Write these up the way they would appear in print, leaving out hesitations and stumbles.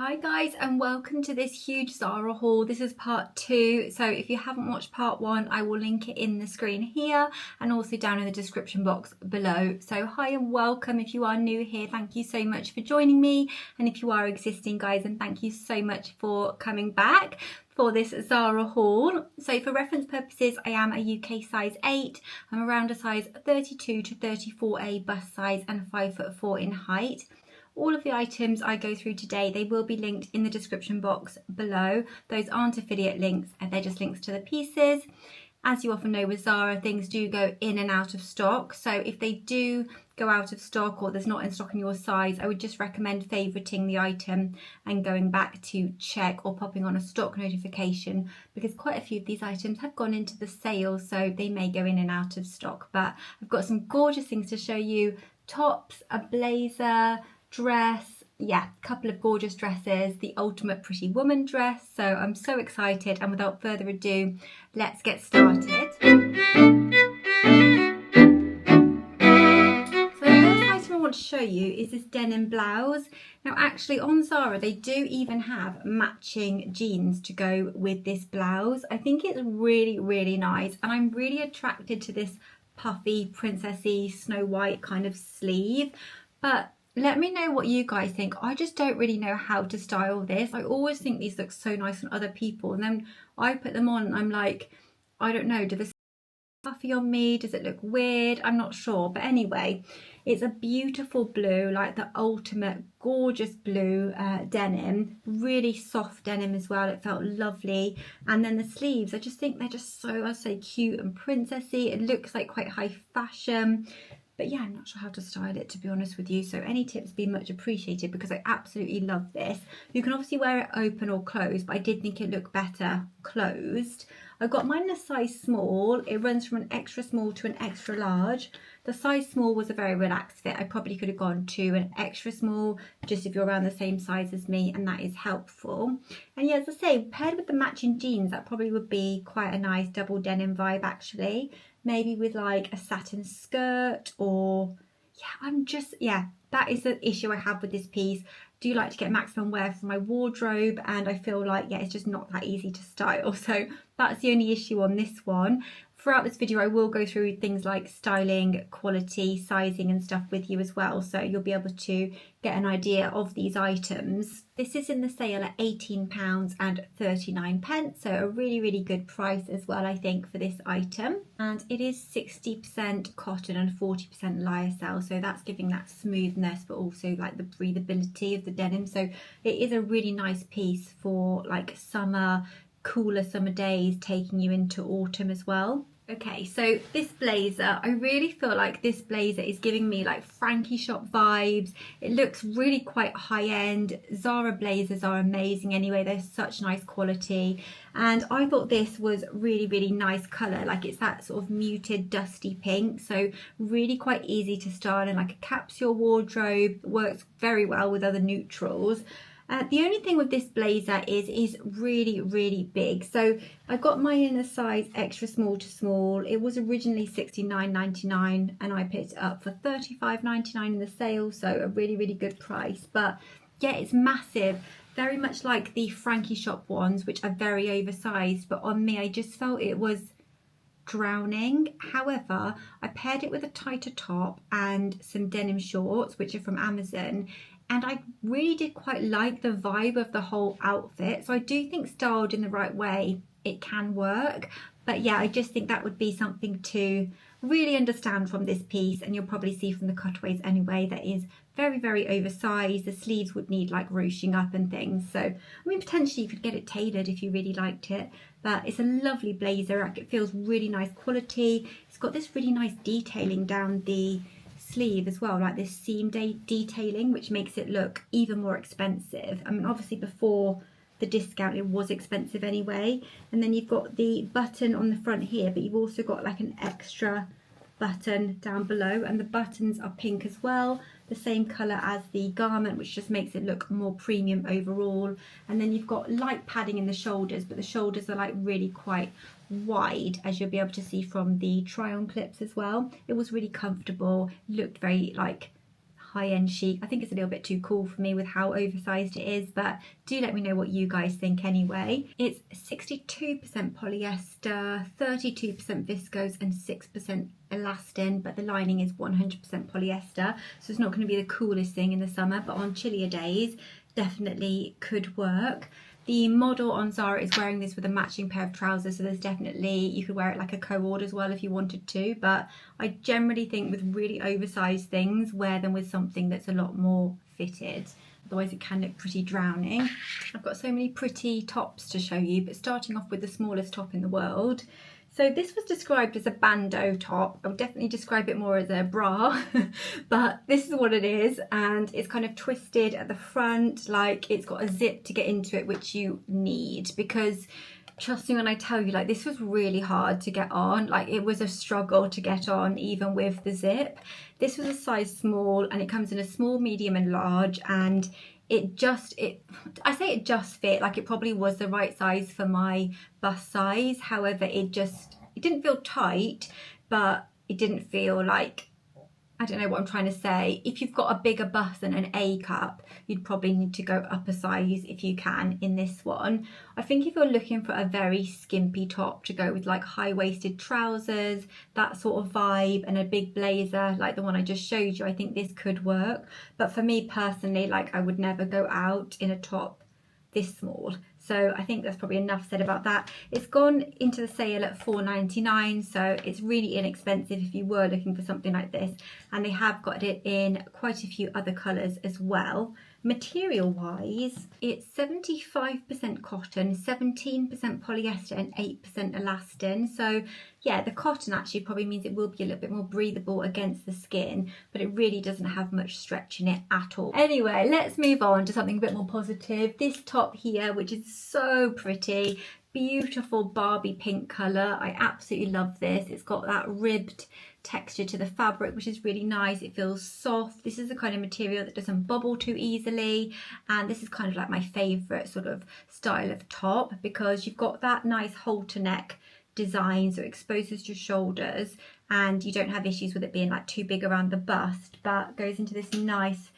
Hi guys, and welcome to this huge Zara haul. This is part 2, so if you haven't watched part 1, I will link it in the screen here and also down in the description box below. So hi and welcome. If you are new here, thank you so much for joining me, and if you are existing guys, and thank you so much for coming back for this Zara haul. So for reference purposes, I am a UK size 8. I'm around a size 32 to 34A bust size and 5'4" in height. All of the items I go through today, they will be linked in the description box below. Those aren't affiliate links, and they're just links to the pieces. As you often know with Zara, things do go in and out of stock. So if they do go out of stock or there's not in stock in your size, I would just recommend favoriting the item and going back to check or popping on a stock notification, because quite a few of these items have gone into the sale, so they may go in and out of stock. But I've got some gorgeous things to show you. Tops, a blazer, dress, yeah, a couple of gorgeous dresses, the ultimate pretty woman dress. So I'm so excited, and without further ado, let's get started. So the first item I want to show you is this denim blouse. Now actually on Zara they do even have matching jeans to go with this blouse. I think it's really nice, and I'm really attracted to this puffy princessy Snow White kind of sleeve. But let me know what you guys think. I just don't really know how to style this. I always think these look so nice on other people, and then I put them on and I'm like, I don't know, do they look puffy on me? Does it look weird? I'm not sure. But anyway, it's a beautiful blue, like the ultimate gorgeous blue denim, really soft denim as well. It felt lovely. And then the sleeves, I just think they're just so, I'd say, cute and princessy. It looks like quite high fashion. But yeah, I'm not sure how to style it, to be honest with you. So any tips be much appreciated, because I absolutely love this. You can obviously wear it open or closed, but I did think it looked better closed. I got mine in a size small. It runs from an extra small to an extra large. The size small was a very relaxed fit. I probably could have gone to an extra small, just if you're around the same size as me, and that is helpful. And yeah, as I say, paired with the matching jeans, that probably would be quite a nice double denim vibe actually. Maybe with like a satin skirt, or yeah, that is the issue I have with this piece. Do like to get maximum wear from my wardrobe, and I feel like, yeah, it's just not that easy to style. So that's the only issue on this one. Throughout this video, I will go through things like styling, quality, sizing and stuff with you as well, so you'll be able to get an idea of these items. This is in the sale at £18.39, so a really good price as well, I think, for this item. And it is 60% cotton and 40% lyocell, so that's giving that smoothness but also like the breathability of the denim. So it is a really nice piece for like summer, cooler summer days, taking you into autumn as well. Okay, so this blazer, I really feel like this blazer is giving me like Frankie shop vibes. It looks really quite high-end. Zara blazers are amazing anyway. They're such nice quality. And I thought this was really nice colour. Like, it's that sort of muted dusty pink. So really quite easy to style in like a capsule wardrobe. Works very well with other neutrals. The only thing with this blazer is really big. So I got mine in a size extra small to small. It was originally $69.99 and I picked it up for $35.99 in the sale, so a really good price. But yeah, it's massive, very much like the Frankie shop ones, which are very oversized, but on me I just felt it was drowning. However, I paired it with a tighter top and some denim shorts, which are from Amazon, and I really did quite like the vibe of the whole outfit. So I do think styled in the right way, it can work. But yeah, I just think that would be something to really understand from this piece, and you'll probably see from the cutaways anyway, that is very oversized. The sleeves would need like ruching up and things. So I mean, potentially you could get it tailored if you really liked it. But it's a lovely blazer. It feels really nice quality. It's got this really nice detailing down the sleeve as well, like this seam detailing, which makes it look even more expensive. I mean, obviously before the discount it was expensive anyway. And then you've got the button on the front here, but you've also got like an extra button down below, and the buttons are pink as well, the same colour as the garment, which just makes it look more premium overall. And then you've got light padding in the shoulders, but the shoulders are like really quite wide, as you'll be able to see from the try on clips as well. It was really comfortable, looked very like high-end chic. I think it's a little bit too cool for me with how oversized it is, but do let me know what you guys think anyway. It's 62% polyester, 32% viscose and 6% elastin, but the lining is 100% polyester, so it's not going to be the coolest thing in the summer, but on chillier days definitely could work. The model on Zara is wearing this with a matching pair of trousers, so there's definitely, you could wear it like a co-ord as well if you wanted to, but I generally think with really oversized things, wear them with something that's a lot more fitted. Otherwise it can look pretty drowning. I've got so many pretty tops to show you, but starting off with the smallest top in the world. So this was described as a bandeau top. I would definitely describe it more as a bra, but this is what it is, and it's kind of twisted at the front, like it's got a zip to get into it, which you need, because trust me when I tell you, like, this was really hard to get on. Like, it was a struggle to get on even with the zip. This was a size small, and it comes in a small, medium and large, and I say it just fit, like it probably was the right size for my bust size. However, it didn't feel tight, but it didn't feel like, I don't know what I'm trying to say. If you've got a bigger bust than an A cup, you'd probably need to go up a size if you can in this one. I think if you're looking for a very skimpy top to go with like high-waisted trousers, that sort of vibe, and a big blazer like the one I just showed you, I think this could work. But for me personally, like, I would never go out in a top this small. So I think that's probably enough said about that. It's gone into the sale at £4.99, so it's really inexpensive if you were looking for something like this. And they have got it in quite a few other colours as well. Material wise, it's 75% cotton, 17% polyester and 8% elastin. So yeah, the cotton actually probably means it will be a little bit more breathable against the skin, but it really doesn't have much stretch in it at all. Anyway, let's move on to something a bit more positive. This top here, which is so pretty, beautiful Barbie pink colour. I absolutely love this. It's got that ribbed texture to the fabric, which is really nice. It feels soft. This is the kind of material that doesn't bubble too easily, and this is kind of like my favourite sort of style of top, because you've got that nice halter neck design, so it exposes your shoulders, and you don't have issues with it being like too big around the bust, but goes into this nice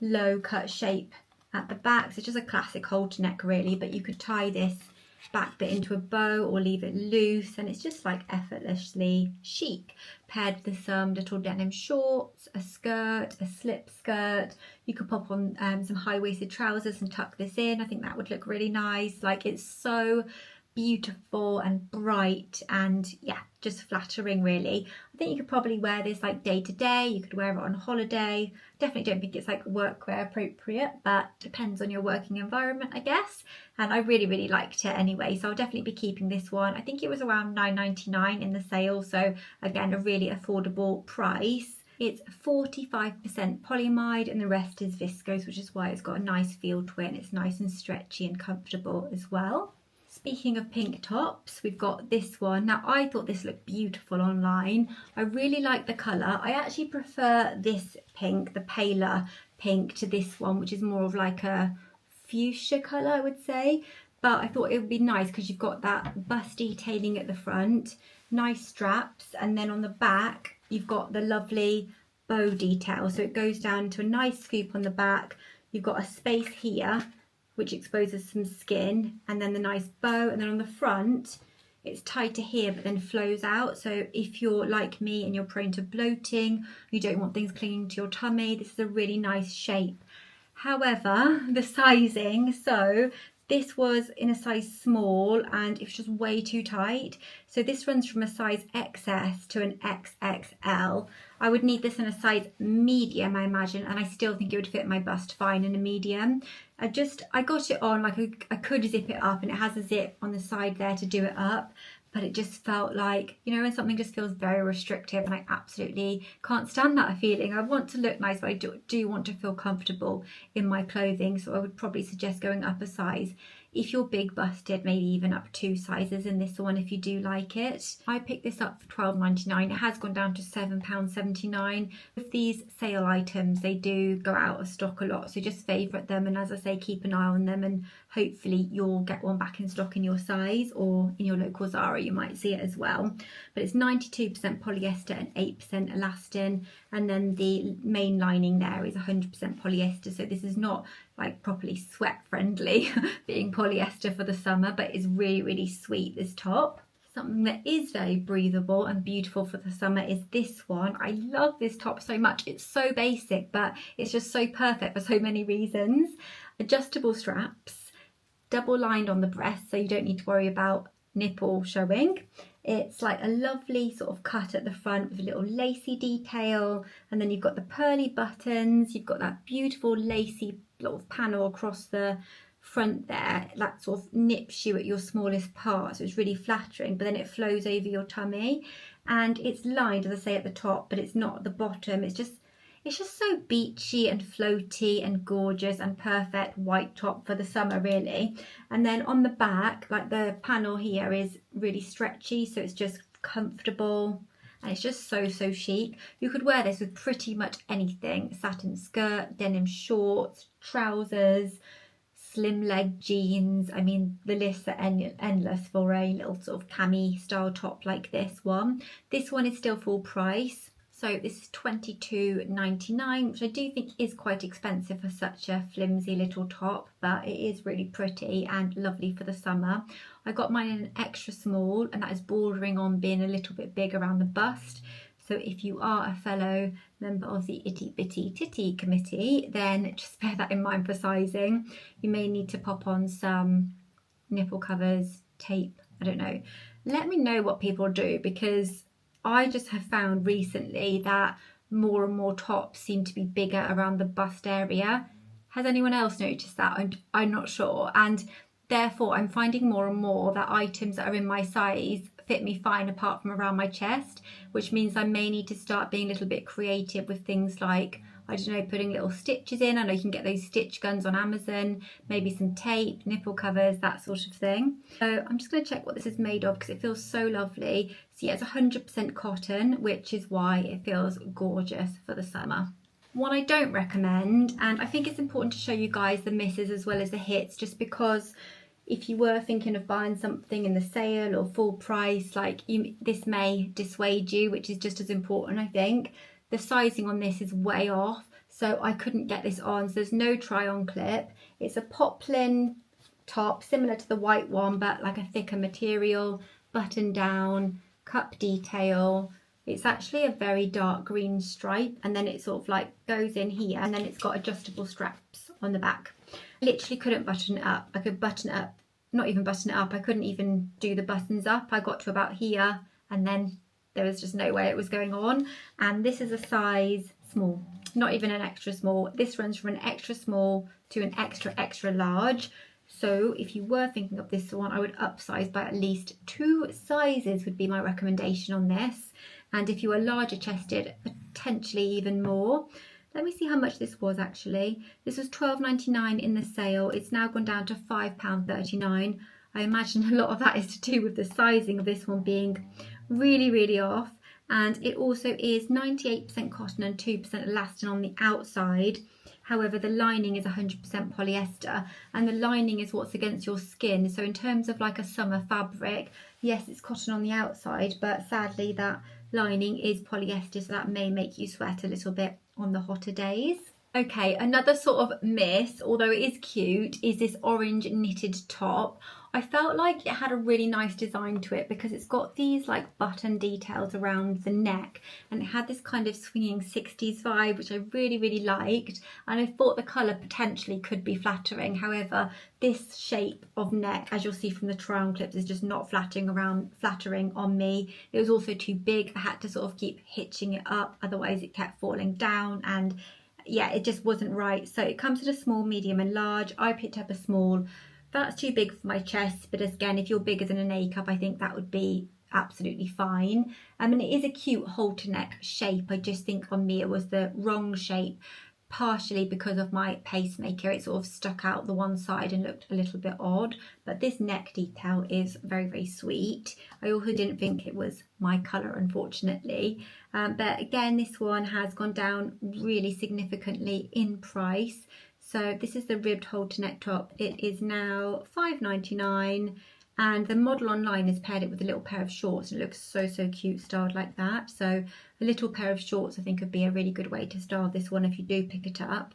low cut shape at the back. So it's just a classic halter neck really, but you could tie this back bit into a bow or leave it loose, and it's just like effortlessly chic, paired with some little denim shorts, a skirt, a slip skirt. You could pop on some high-waisted trousers and tuck this in. I think that would look really nice. Like, it's so beautiful and bright, and yeah, just flattering really. I think you could probably wear this like day to day. You could wear it on holiday. Definitely don't think it's like workwear appropriate, but depends on your working environment, I guess. And I really liked it anyway, so I'll definitely be keeping this one. I think it was around £9.99 in the sale, so again, a really affordable price. It's 45% polyamide and the rest is viscose, which is why it's got a nice feel to it, and it's nice and stretchy and comfortable as well. Speaking of pink tops, we've got this one. Now, I thought this looked beautiful online. I really like the colour. I actually prefer this pink, the paler pink, to this one, which is more of like a fuchsia colour, I would say. But I thought it would be nice because you've got that bust detailing at the front, nice straps, and then on the back, you've got the lovely bow detail. So it goes down to a nice scoop on the back. You've got a space here, which exposes some skin, and then the nice bow, and then on the front it's tied to here but then flows out. So if you're like me and you're prone to bloating, you don't want things clinging to your tummy, this is a really nice shape. However, the sizing, so this was in a size small and it was just way too tight. So this runs from a size XS to an XXL. I would need this in a size medium, I imagine, and I still think it would fit my bust fine in a medium. I got it on, like I could zip it up, and it has a zip on the side there to do it up, but it just felt like, you know, when something just feels very restrictive, and I absolutely can't stand that feeling. I want to look nice, but I do want to feel comfortable in my clothing, so I would probably suggest going up a size. if you're big busted, maybe even up 2 sizes in this one if you do like it. I picked this up for £12.99. It has gone down to £7.79. With these sale items, they do go out of stock a lot, so just favourite them, and as I say, keep an eye on them, and hopefully you'll get one back in stock in your size, or in your local Zara you might see it as well. But it's 92% polyester and 8% elastin, and then the main lining there is 100% polyester, so this is not like properly sweat friendly being polyester for the summer, but it's really, really sweet, this top. Something that is very breathable and beautiful for the summer is this one. I love this top so much. It's so basic, but it's just so perfect for so many reasons. Adjustable straps, double lined on the breast, so you don't need to worry about nipple showing. It's like a lovely sort of cut at the front with a little lacy detail, and then you've got the pearly buttons, you've got that beautiful lacy little panel across the front there that sort of nips you at your smallest part, so it's really flattering, but then it flows over your tummy, and it's lined, as I say, at the top, but it's not at the bottom. It's just so beachy and floaty and gorgeous and perfect white top for the summer, really. And then on the back, like the panel here is really stretchy, so it's just comfortable, and it's just so chic. You could wear this with pretty much anything: satin skirt, denim shorts, trousers, slim leg jeans. I mean, the lists are endless for a little sort of cami style top like this one. This one is still full price, so this is £22.99, which I do think is quite expensive for such a flimsy little top, but it is really pretty and lovely for the summer. I got mine in an extra small, and that is bordering on being a little bit big around the bust. So if you are a fellow member of the Itty Bitty Titty Committee, then just bear that in mind for sizing. You may need to pop on some nipple covers, tape, I don't know. Let me know what people do, because I just have found recently that more and more tops seem to be bigger around the bust area. Has anyone else noticed that? I'm not sure. And therefore, I'm finding more and more that items that are in my size fit me fine apart from around my chest, which means I may need to start being a little bit creative with things like, I don't know, putting little stitches in. I know you can get those stitch guns on Amazon, maybe some tape, nipple covers, that sort of thing. So I'm just going to check what this is made of, because it feels so lovely. So yeah, it's 100% cotton, which is why it feels gorgeous for the summer. What I don't recommend, and I think it's important to show you guys the misses as well as the hits, just because if you were thinking of buying something in the sale or full price, this may dissuade you, which is just as important, I think. The sizing on this is way off, so I couldn't get this on, so there's no try-on clip. It's a poplin top, similar to the white one, but like a thicker material, button down, cup detail. It's actually a very dark green stripe, and then it sort of like goes in here, and then it's got adjustable straps on the back. I literally couldn't button it up. I could button it up, not even button it up, I couldn't even do the buttons up. I got to about here, and then there was just no way it was going on. And this is a size small, not even an extra small. This runs from an extra small to an extra large. So if you were thinking of this one, I would upsize by at least 2 sizes would be my recommendation on this. And if you are larger chested, potentially even more. Let me see how much this was actually. This was £12.99 in the sale. It's now gone down to £5.39. I imagine a lot of that is to do with the sizing of this one being really off. And it also is 98% cotton and 2% elastin on the outside. However, the lining is 100% polyester, and the lining is what's against your skin. So in terms of like a summer fabric, yes, it's cotton on the outside, but sadly that lining is polyester, so that may make you sweat a little bit on the hotter days. Okay, another sort of miss, although it is cute, is this orange knitted top. I felt like it had a really nice design to it because it's got these like button details around the neck, and it had this kind of swinging 60s vibe, which I really liked, and I thought the colour potentially could be flattering. However, this shape of neck, as you'll see from the try-on clips, is just not flattering on me. It was also too big. I had to sort of keep hitching it up, otherwise it kept falling down, and yeah, it just wasn't right. So it comes in a small, medium and large. I picked up a small. That's too big for my chest, but again, if you're bigger than an A cup, I think that would be absolutely fine. I mean, it is a cute halter neck shape. I just think on me it was the wrong shape, partially because of my pacemaker. It sort of stuck out the one side and looked a little bit odd, but this neck detail is very, very sweet. I also didn't think it was my colour, unfortunately, but again, this one has gone down really significantly in price. So this is the ribbed halter neck top. It is now £5.99, and the model online has paired it with a little pair of shorts. It looks so, so cute styled like that. So a little pair of shorts I think would be a really good way to style this one if you do pick it up.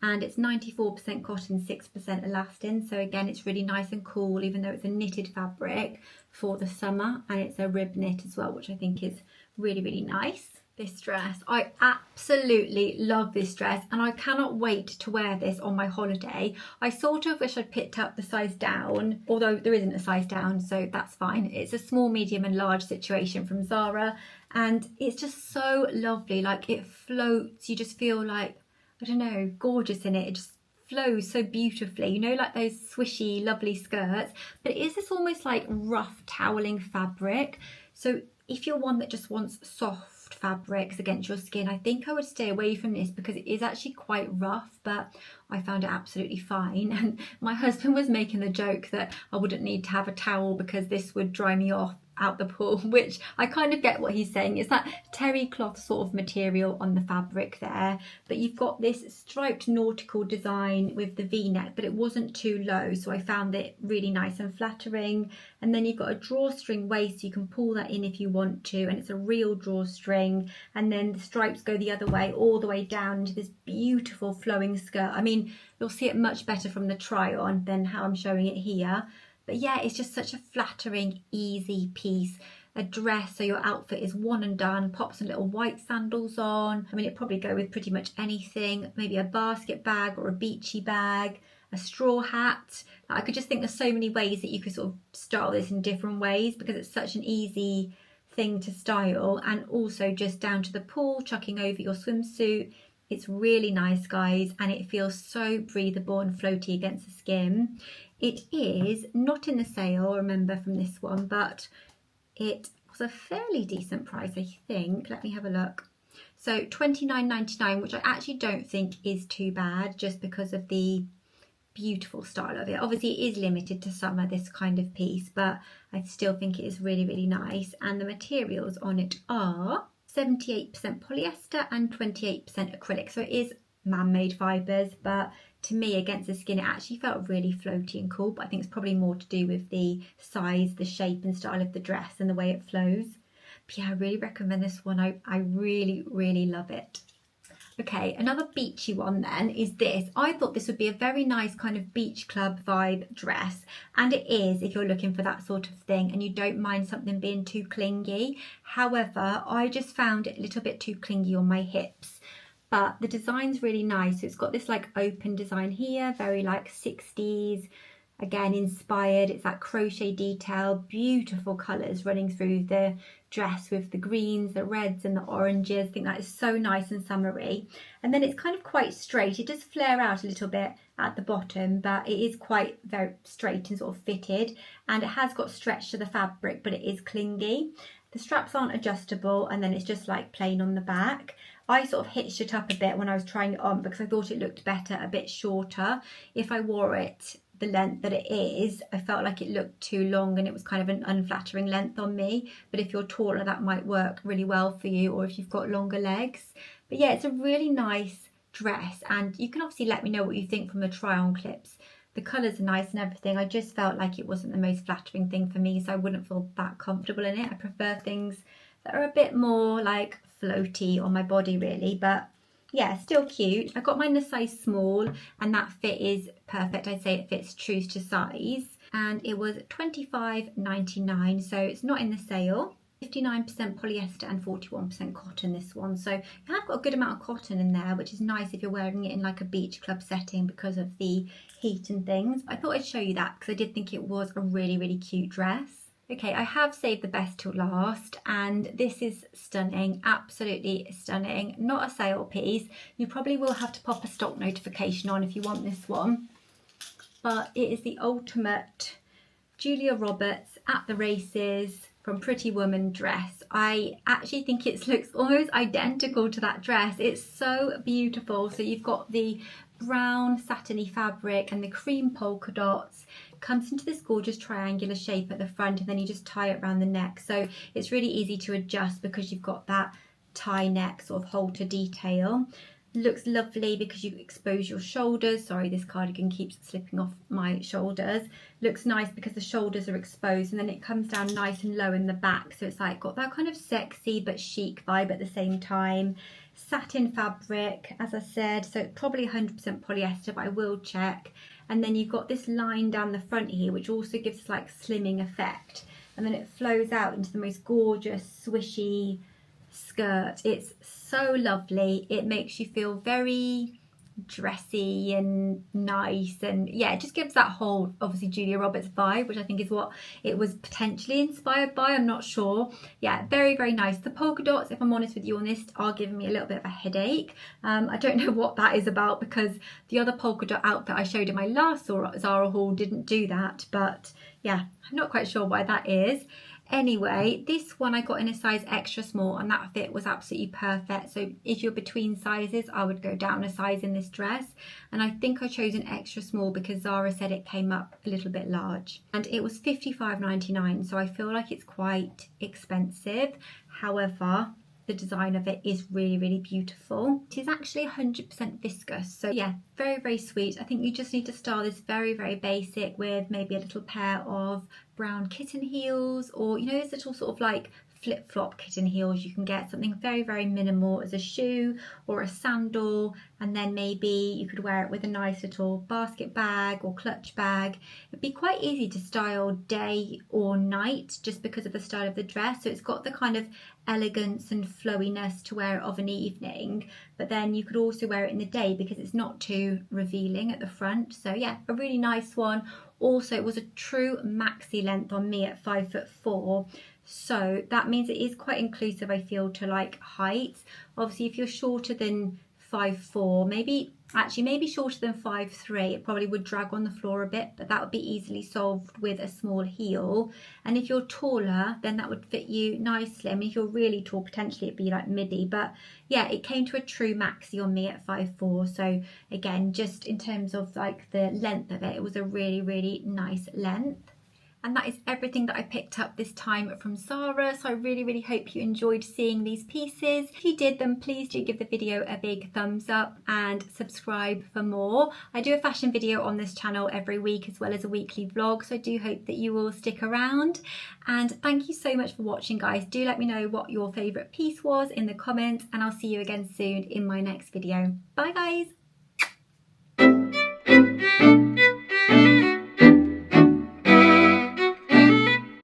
And it's 94% cotton, 6% elastin. So again, it's really nice and cool, even though it's a knitted fabric for the summer, and it's a rib knit as well, which I think is really, really nice. This dress, I absolutely love this dress, and I cannot wait to wear this on my holiday. I sort of wish I'd picked up the size down, although there isn't a size down, so that's fine. It's a small, medium and large situation from Zara, and it's just so lovely. Like, it floats, you just feel like, I don't know, gorgeous in it. It just flows so beautifully, you know, like those swishy, lovely skirts, but it is this almost like rough toweling fabric. So if you're one that just wants soft fabrics against your skin, I think I would stay away from this because it is actually quite rough, but I found it absolutely fine. And my husband was making the joke that I wouldn't need to have a towel because this would dry me off out the pool, which I kind of get what he's saying. It's that terry cloth sort of material on the fabric there, but you've got this striped nautical design with the v-neck, but it wasn't too low, so I found it really nice and flattering. And then you've got a drawstring waist, so you can pull that in if you want to, and it's a real drawstring, and then the stripes go the other way, all the way down into this beautiful flowing skirt. I mean, you'll see it much better from the try on than how I'm showing it here. But yeah, it's just such a flattering, easy piece. A dress, so your outfit is one and done. Pop some little white sandals on. I mean, it'd probably go with pretty much anything. Maybe a basket bag or a beachy bag, a straw hat. I could just think there's so many ways that you could sort of style this in different ways because it's such an easy thing to style. And also just down to the pool, chucking over your swimsuit. It's really nice, guys, and it feels so breathable and floaty against the skin. It is not in the sale, remember, from this one, but it was a fairly decent price, I think. Let me have a look. So £29.99, which I actually don't think is too bad just because of the beautiful style of it. Obviously, it is limited to summer, this kind of piece, but I still think it is really, really nice. And the materials on it are 78% polyester and 28% acrylic. So it is man-made fibres, but to me, against the skin, it actually felt really floaty and cool. But I think it's probably more to do with the size, the shape and style of the dress and the way it flows. But yeah, I really recommend this one. I really, really love it. Okay, another beachy one then is this. I thought this would be a very nice kind of beach club vibe dress, and it is if you're looking for that sort of thing and you don't mind something being too clingy. However, I just found it a little bit too clingy on my hips, but the design's really nice. So it's got this like open design here, very like 60s, again inspired. It's that crochet detail, beautiful colours running through the dress with the greens, the reds and the oranges. I think that is so nice and summery. And then it's kind of quite straight. It does flare out a little bit at the bottom, but it is quite very straight and sort of fitted, and it has got stretch to the fabric, but it is clingy. The straps aren't adjustable, and then it's just like plain on the back. I sort of hitched it up a bit when I was trying it on because I thought it looked better a bit shorter. If I wore it the length that it is, I felt like it looked too long and it was kind of an unflattering length on me. But if you're taller, that might work really well for you, or if you've got longer legs. But yeah, it's a really nice dress, and you can obviously let me know what you think from the try on clips. The colours are nice and everything. I just felt like it wasn't the most flattering thing for me, so I wouldn't feel that comfortable in it. I prefer things that are a bit more like floaty on my body really, but yeah, still cute. I got mine in a size small, and that fit is perfect. I'd say it fits true to size, and it was £25.99, so it's not in the sale. 59% polyester and 41% cotton, this one. So you have got a good amount of cotton in there, which is nice if you're wearing it in like a beach club setting because of the heat and things. I thought I'd show you that because I did think it was a really, really cute dress. Okay, I have saved the best till last, and this is stunning, absolutely stunning. Not a sale piece. You probably will have to pop a stock notification on if you want this one, but it is the ultimate Julia Roberts at the races from Pretty Woman dress. I actually think it looks almost identical to that dress. It's so beautiful. So you've got the brown satiny fabric and the cream polka dots. Comes into this gorgeous triangular shape at the front, and then you just tie it around the neck. So it's really easy to adjust because you've got that tie neck sort of halter detail. Looks lovely because you expose your shoulders. Sorry, this cardigan keeps slipping off my shoulders. Looks nice because the shoulders are exposed, and then it comes down nice and low in the back. So it's like got that kind of sexy but chic vibe at the same time. Satin fabric, as I said, so probably 100% polyester, but I will check. And then you've got this line down the front here, which also gives like slimming effect. And then it flows out into the most gorgeous swishy skirt. It's so lovely. It makes you feel very dressy and nice, and yeah, it just gives that whole obviously Julia Roberts vibe, which I think is what it was potentially inspired by. I'm not sure. Yeah, very, very nice. The polka dots, if I'm honest with you on this, are giving me a little bit of a headache. I don't know what that is about, because the other polka dot outfit I showed in my last Zara haul didn't do that, but yeah, I'm not quite sure why that is. Anyway, this one I got in a size extra small, and that fit was absolutely perfect. So if you're between sizes, I would go down a size in this dress. And I think I chose an extra small because Zara said it came up a little bit large. And it was $55.99, so I feel like it's quite expensive. However, the design of it is really, really beautiful. It is actually 100% viscose, so yeah, very, very sweet. I think you just need to style this very, very basic with maybe a little pair of brown kitten heels, or you know, those little sort of like flip-flop kitten heels. You can get something very, very minimal as a shoe or a sandal, and then maybe you could wear it with a nice little basket bag or clutch bag. It'd be quite easy to style day or night just because of the style of the dress. So it's got the kind of elegance and flowiness to wear it of an evening, but then you could also wear it in the day because it's not too revealing at the front. So yeah, a really nice one. Also, it was a true maxi length on me at 5'4", so that means it is quite inclusive, I feel, to like height. Obviously, if you're shorter than 5'4", maybe shorter than 5'3", it probably would drag on the floor a bit, but that would be easily solved with a small heel. And if you're taller, then that would fit you nicely. I mean, if you're really tall, potentially it'd be like midi, but yeah, it came to a true maxi on me at 5'4". So again, just in terms of like the length of it, it was a really, really nice length. And that is everything that I picked up this time from Zara. So I really, really hope you enjoyed seeing these pieces. If you did, then please do give the video a big thumbs up and subscribe for more. I do a fashion video on this channel every week, as well as a weekly vlog. So I do hope that you will stick around. And thank you so much for watching, guys. Do let me know what your favourite piece was in the comments, and I'll see you again soon in my next video. Bye, guys.